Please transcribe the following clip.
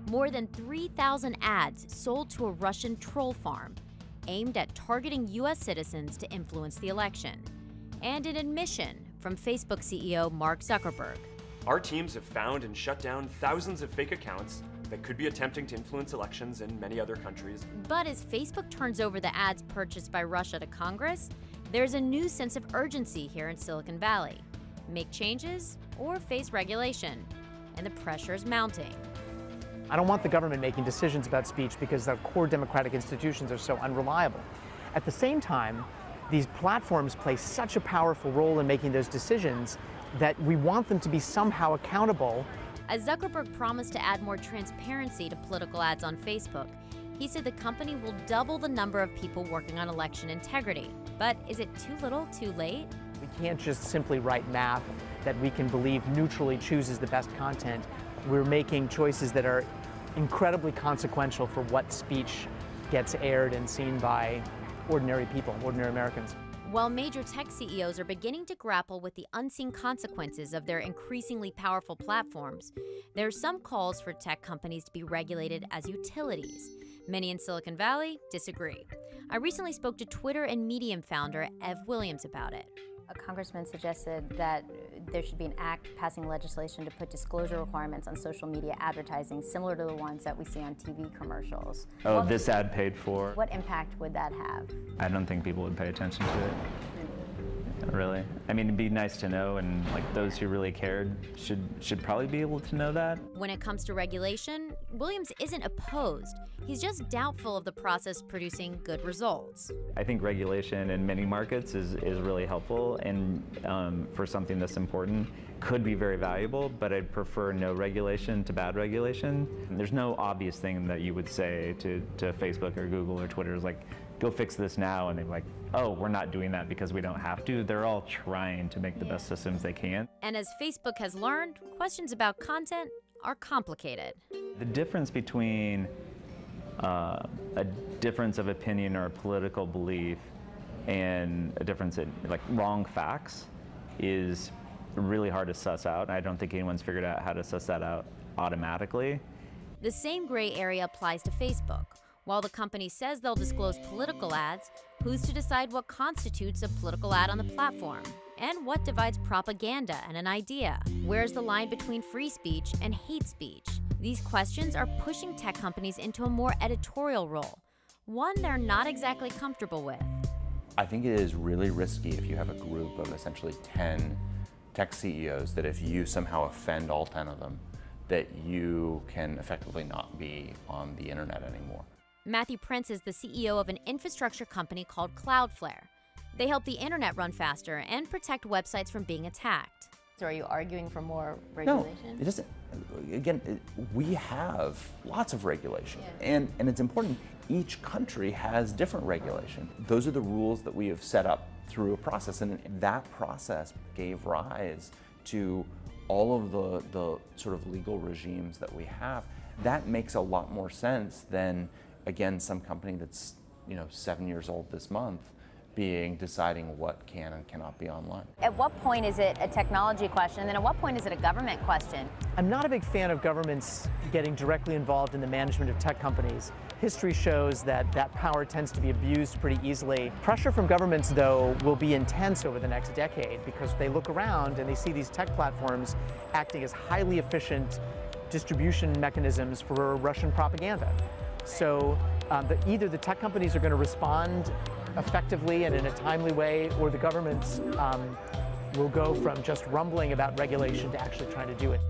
more than 3,000 ads sold to a Russian troll farm aimed at targeting U.S. citizens to influence the election, and an admission from Facebook CEO Mark Zuckerberg. Our teams have found and shut down thousands of fake accounts that could be attempting to influence elections in many other countries. But as Facebook turns over the ads purchased by Russia to Congress, there's a new sense of urgency here in Silicon Valley. Make changes or face regulation, and the pressure is mounting. I don't want the government making decisions about speech because our core democratic institutions are so unreliable. At the same time, these platforms play such a powerful role in making those decisions that we want them to be somehow accountable. As Zuckerberg promised to add more transparency to political ads on Facebook, he said the company will double the number of people working on election integrity. But is it too little, too late? We can't just simply write math that we can believe neutrally chooses the best content. We're making choices that are incredibly consequential for what speech gets aired and seen by ordinary people, ordinary Americans. While major tech CEOs are beginning to grapple with the unseen consequences of their increasingly powerful platforms, there are some calls for tech companies to be regulated as utilities. Many in Silicon Valley disagree. I recently spoke to Twitter and Medium founder Ev Williams about it. A congressman suggested that there should be an act passing legislation to put disclosure requirements on social media advertising similar to the ones that we see on TV commercials. Oh, this ad paid for. What impact would that have? I don't think people would pay attention to it. Really. I mean, it'd be nice to know, and like those who really cared should probably be able to know that. When it comes to regulation, Williams isn't opposed. He's just doubtful of the process producing good results. I think regulation in many markets is really helpful, and for something that's important, could be very valuable, but I'd prefer no regulation to bad regulation. And there's no obvious thing that you would say to Facebook or Google or Twitter is like, go fix this now, and they're like, oh, we're not doing that because we don't have to. They're all trying to make the best systems they can. And as Facebook has learned, questions about content are complicated. The difference between a difference of opinion or a political belief and a difference in like wrong facts is really hard to suss out. I don't think anyone's figured out how to suss that out automatically. The same gray area applies to Facebook. While the company says they'll disclose political ads, who's to decide what constitutes a political ad on the platform? And what divides propaganda and an idea? Where's the line between free speech and hate speech? These questions are pushing tech companies into a more editorial role, one they're not exactly comfortable with. I think it is really risky if you have a group of essentially 10 tech CEOs that if you somehow offend all 10 of them, that you can effectively not be on the internet anymore. Matthew Prince is the CEO of an infrastructure company called Cloudflare. They help the internet run faster and protect websites from being attacked. So are you arguing for more regulation? No, it doesn't. Again, we have lots of regulation, and it's important. Each country has different regulation. Those are the rules that we have set up through a process, and that process gave rise to all of the sort of legal regimes that we have. That makes a lot more sense than, again, some company that's 7 years old this month deciding what can and cannot be online. At what point is it a technology question, and then at what point is it a government question? I'm not a big fan of governments getting directly involved in the management of tech companies. History shows that that power tends to be abused pretty easily. Pressure from governments, though, will be intense over the next decade because they look around and they see these tech platforms acting as highly efficient distribution mechanisms for Russian propaganda. So either the tech companies are going to respond effectively and in a timely way, or the governments will go from just rumbling about regulation to actually trying to do it.